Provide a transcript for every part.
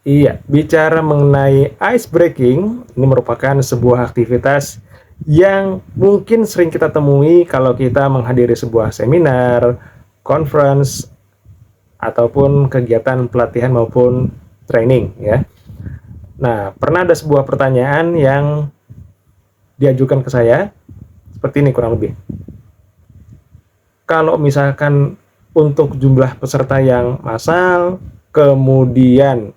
Iya, bicara mengenai ice breaking, ini merupakan sebuah aktivitas yang mungkin sering kita temui kalau kita menghadiri sebuah seminar, conference, ataupun kegiatan pelatihan maupun training ya. Nah, pernah ada sebuah pertanyaan yang diajukan ke saya seperti ini kurang lebih. Kalau misalkan untuk jumlah peserta yang massal, kemudian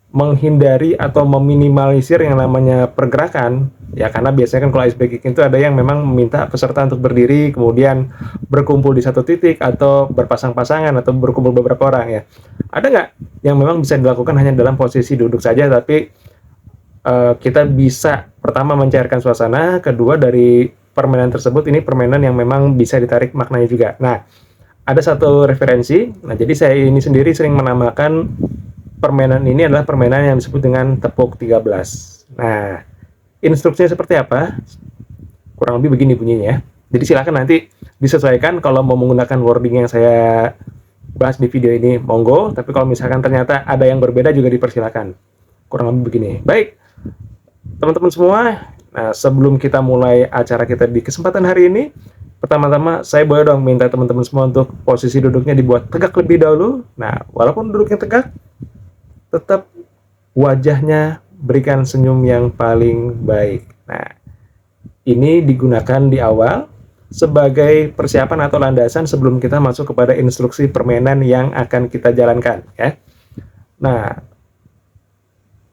menghindari atau meminimalisir yang namanya pergerakan, ya karena biasanya kan kalau ice breaking itu ada yang memang meminta peserta untuk berdiri, kemudian berkumpul di satu titik atau berpasang-pasangan atau berkumpul beberapa orang ya. Ada nggak yang memang bisa dilakukan hanya dalam posisi duduk saja, tapi kita bisa pertama mencairkan suasana, kedua dari permainan tersebut ini permainan yang memang bisa ditarik maknanya juga. Nah, ada satu referensi. Nah, jadi saya ini sendiri sering menamakan permainan ini adalah permainan yang disebut dengan tepuk 13. Nah, instruksinya seperti apa? Kurang lebih begini bunyinya. Jadi silakan nanti disesuaikan kalau mau menggunakan wording yang saya bahas di video ini, monggo. Tapi kalau misalkan ternyata ada yang berbeda juga dipersilakan. Kurang lebih begini. Baik, teman-teman semua, nah sebelum kita mulai acara kita di kesempatan hari ini, pertama-tama saya boleh dong minta teman-teman semua untuk posisi duduknya dibuat tegak lebih dahulu. Nah, walaupun duduknya tegak, tetap wajahnya berikan senyum yang paling baik. Nah, ini digunakan di awal sebagai persiapan atau landasan sebelum kita masuk kepada instruksi permainan yang akan kita jalankan ya. Nah,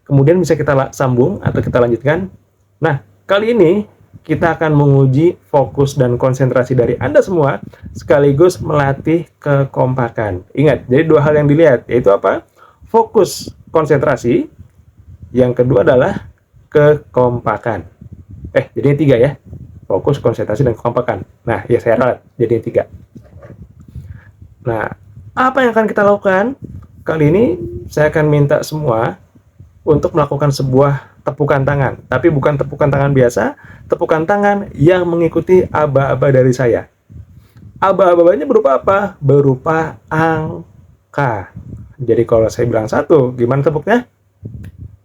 kemudian bisa kita sambung atau kita lanjutkan. Nah, kali ini kita akan menguji fokus dan konsentrasi dari Anda semua sekaligus melatih kekompakan. Ingat, jadi dua hal yang dilihat, yaitu apa? Fokus, konsentrasi. Yang kedua adalah kekompakan. Jadi tiga ya. Fokus, konsentrasi, dan kekompakan. Nah, ya saya ralat, jadi tiga. Nah, apa yang akan kita lakukan? Kali ini saya akan minta semua untuk melakukan sebuah tepukan tangan, tapi bukan tepukan tangan biasa, tepukan tangan yang mengikuti aba-aba dari saya. Aba-abanya berupa apa? Berupa angka. Jadi kalau saya bilang 1, gimana tepuknya?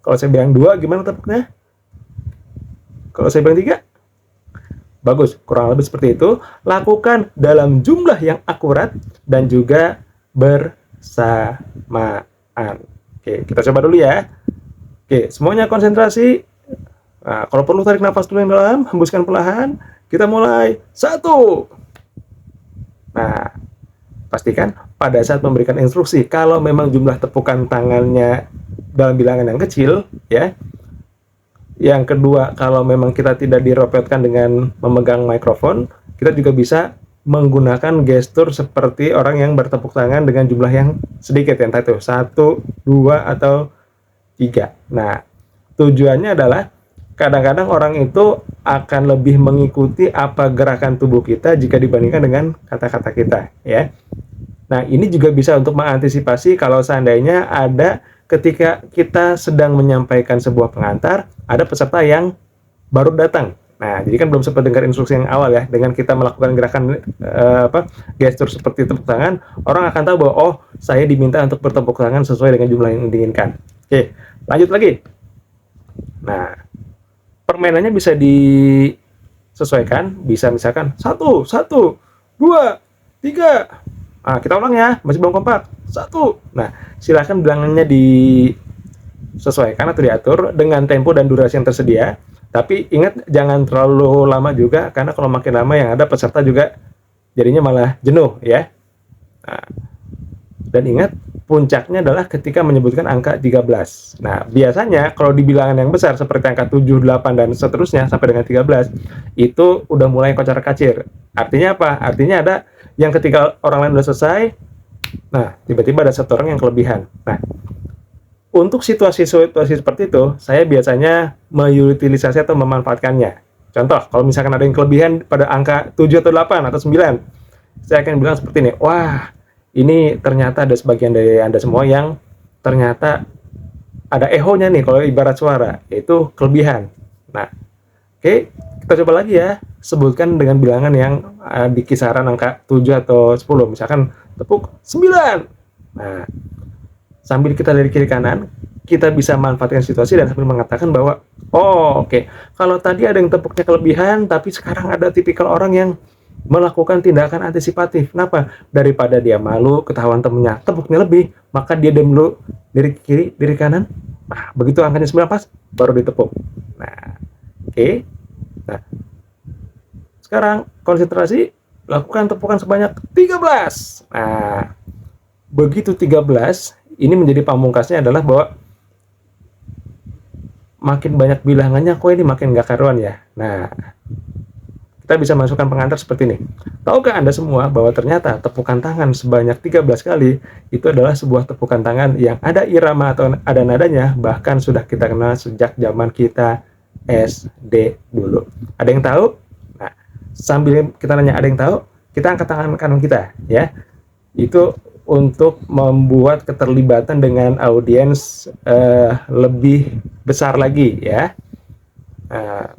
Kalau saya bilang 2, gimana tepuknya? Kalau saya bilang 3? Bagus, kurang lebih seperti itu. Lakukan dalam jumlah yang akurat dan juga bersamaan. Oke, kita coba dulu ya. Oke, semuanya konsentrasi. Nah, kalau perlu tarik nafas dulu yang dalam, hembuskan perlahan. Kita mulai. 1. Nah, pastikan pada saat memberikan instruksi, kalau memang jumlah tepukan tangannya dalam bilangan yang kecil, ya. Yang kedua, kalau memang kita tidak direpotkan dengan memegang mikrofon, kita juga bisa menggunakan gestur seperti orang yang bertepuk tangan dengan jumlah yang sedikit, ya, entah itu 1, 2, atau 3. Nah, tujuannya adalah kadang-kadang orang itu akan lebih mengikuti apa gerakan tubuh kita jika dibandingkan dengan kata-kata kita, ya. Nah, ini juga bisa untuk mengantisipasi kalau seandainya ada ketika kita sedang menyampaikan sebuah pengantar, ada peserta yang baru datang. Nah, jadi kan belum sempat dengar instruksi yang awal ya. Dengan kita melakukan gerakan gestur seperti tepuk tangan, orang akan tahu bahwa oh, saya diminta untuk bertepuk tangan sesuai dengan jumlah yang diinginkan. Oke, lanjut lagi. Nah, permainannya bisa disesuaikan, bisa misalkan 1, 1, 2, 3. Nah, kita ulang ya, masih belum kompak. 1. Nah, silakan bilangannya disesuaikan atau diatur dengan tempo dan durasi yang tersedia. Tapi ingat jangan terlalu lama juga, karena kalau makin lama yang ada peserta juga jadinya malah jenuh ya. Nah, dan ingat puncaknya adalah ketika menyebutkan angka 13. Nah, biasanya kalau di bilangan yang besar seperti angka 7, 8, dan seterusnya sampai dengan 13, itu udah mulai kocar-kacir. Artinya apa? Artinya ada yang ketika orang lain udah selesai, nah tiba-tiba ada satu orang yang kelebihan. Nah, untuk situasi-situasi seperti itu, saya biasanya mengutilisasi atau memanfaatkannya. Contoh, kalau misalkan ada yang kelebihan pada angka 7 atau 8 atau 9, saya akan bilang seperti ini, wah, ini ternyata ada sebagian dari Anda semua yang ternyata ada ehonya nih, kalau ibarat suara, yaitu kelebihan. Nah, oke, kita coba lagi ya, sebutkan dengan bilangan yang di kisaran angka 7 atau 10, misalkan tepuk 9. Nah, sambil kita lirik kiri kanan, kita bisa manfaatkan situasi dan sambil mengatakan bahwa, oh oke, kalau tadi ada yang tepuknya kelebihan, tapi sekarang ada tipikal orang yang melakukan tindakan antisipatif. Kenapa? Daripada dia malu ketahuan temennya tepuknya lebih, maka dia diam dulu, lirik kiri, lirik kanan. Nah, begitu angkanya 9 pas, baru ditepuk. Nah, oke. Nah, sekarang konsentrasi, lakukan tepukan sebanyak 13. Nah, begitu 13, ini menjadi pamungkasnya adalah bahwa makin banyak bilangannya, kok ini makin gak karuan ya. Nah, kita bisa masukkan pengantar seperti ini. Tahukah Anda semua bahwa ternyata tepukan tangan sebanyak 13 kali itu adalah sebuah tepukan tangan yang ada irama atau ada nadanya, bahkan sudah kita kenal sejak zaman kita SD dulu. Ada yang tahu? Nah, sambil kita nanya ada yang tahu, kita angkat tangan kanan kita ya. Itu untuk membuat keterlibatan dengan audiens lebih besar lagi ya.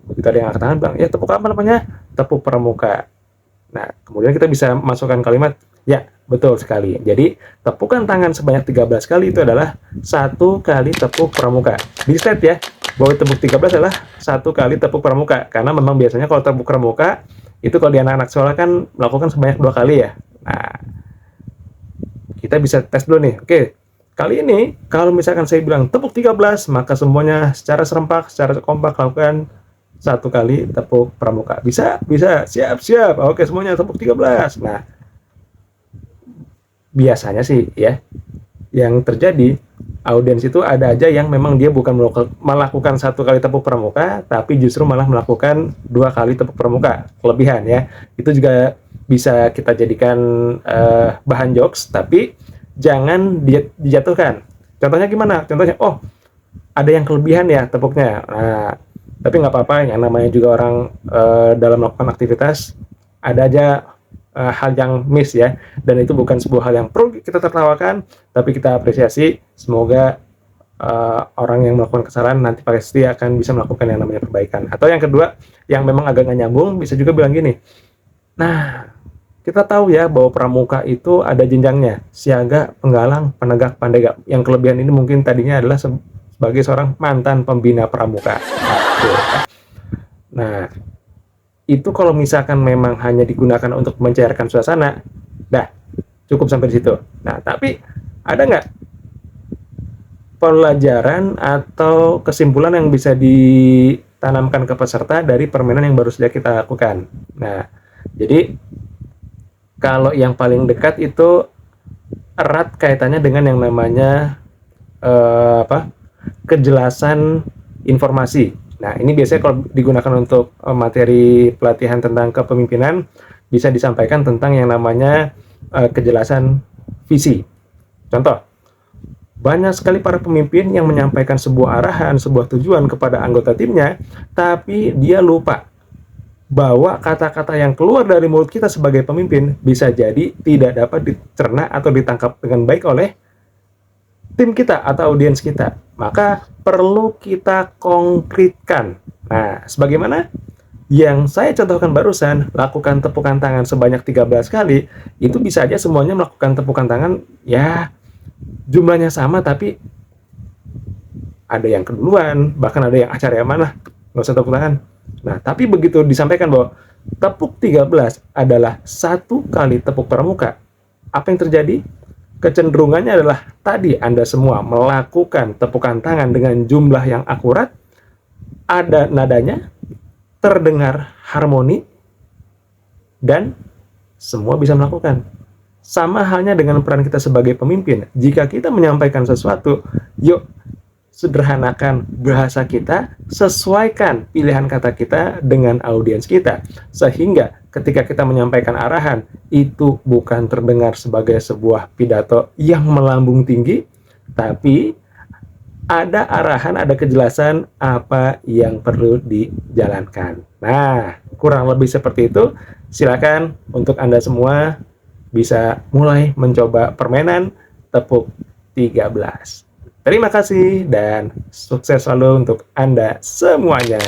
Begitu ada yang angkat tangan bilang, ya tepuk apa namanya? Tepuk pramuka. Nah, kemudian kita bisa masukkan kalimat, ya betul sekali. Jadi, tepukan tangan sebanyak 13 kali itu adalah 1 kali tepuk pramuka. Di state ya, bahwa tepuk 13 adalah 1 kali tepuk pramuka. Karena memang biasanya kalau tepuk pramuka, itu kalau di anak-anak sekolah kan melakukan sebanyak 2 kali ya. Nah, kita bisa tes dulu nih. Oke, kali ini kalau misalkan saya bilang tepuk 13, maka semuanya secara serempak, secara kompak lakukan 1 kali tepuk pramuka. Bisa? Bisa. Siap. Oke, semuanya tepuk 13. Nah, biasanya sih ya, yang terjadi audiens itu ada aja yang memang dia bukan melakukan 1 kali tepuk pramuka, tapi justru malah melakukan 2 kali tepuk pramuka. Kelebihan ya. Itu juga bisa kita jadikan bahan jokes, tapi jangan dijatuhkan. Contohnya gimana? Contohnya, oh ada yang kelebihan ya tepuknya. Nah, tapi nggak apa-apa, yang namanya juga orang dalam melakukan aktivitas ada aja hal yang miss ya, dan itu bukan sebuah hal yang perlu kita tertawakan, tapi kita apresiasi. Semoga orang yang melakukan kesalahan nanti pasti akan bisa melakukan yang namanya perbaikan. Atau yang kedua, yang memang agak nggak nyambung, bisa juga bilang gini, nah kita tahu ya bahwa pramuka itu ada jenjangnya, siaga, penggalang, penegak, pandega. Yang kelebihan ini mungkin tadinya adalah sebagai seorang mantan pembina pramuka. Nah, itu kalau misalkan memang hanya digunakan untuk mencairkan suasana, dah cukup sampai di situ. Nah, tapi ada nggak pelajaran atau kesimpulan yang bisa ditanamkan ke peserta dari permainan yang baru saja kita lakukan? Nah, jadi kalau yang paling dekat itu erat kaitannya dengan yang namanya kejelasan informasi. Nah, ini biasanya kalau digunakan untuk materi pelatihan tentang kepemimpinan, bisa disampaikan tentang yang namanya kejelasan visi. Contoh, banyak sekali para pemimpin yang menyampaikan sebuah arahan, sebuah tujuan kepada anggota timnya, tapi dia lupa bahwa kata-kata yang keluar dari mulut kita sebagai pemimpin bisa jadi tidak dapat dicerna atau ditangkap dengan baik oleh tim kita atau audiens kita. Maka perlu kita konkretkan. Nah, sebagaimana yang saya contohkan barusan, lakukan tepukan tangan sebanyak 13 kali, itu bisa aja semuanya melakukan tepukan tangan, ya jumlahnya sama, tapi ada yang keduluan, bahkan ada yang acara yang mana, nggak usah tepuk tangan. Nah, tapi begitu disampaikan bahwa tepuk 13 adalah 1 kali tepuk pramuka, apa yang terjadi? Kecenderungannya adalah tadi Anda semua melakukan tepukan tangan dengan jumlah yang akurat, ada nadanya, terdengar harmoni, dan semua bisa melakukan. Sama halnya dengan peran kita sebagai pemimpin. Jika kita menyampaikan sesuatu, yuk sederhanakan bahasa kita, sesuaikan pilihan kata kita dengan audiens kita, sehingga ketika kita menyampaikan arahan, itu bukan terdengar sebagai sebuah pidato yang melambung tinggi, tapi ada arahan, ada kejelasan apa yang perlu dijalankan. Nah, kurang lebih seperti itu. Silakan untuk Anda semua bisa mulai mencoba permainan tepuk 13. Terima kasih dan sukses selalu untuk Anda semuanya.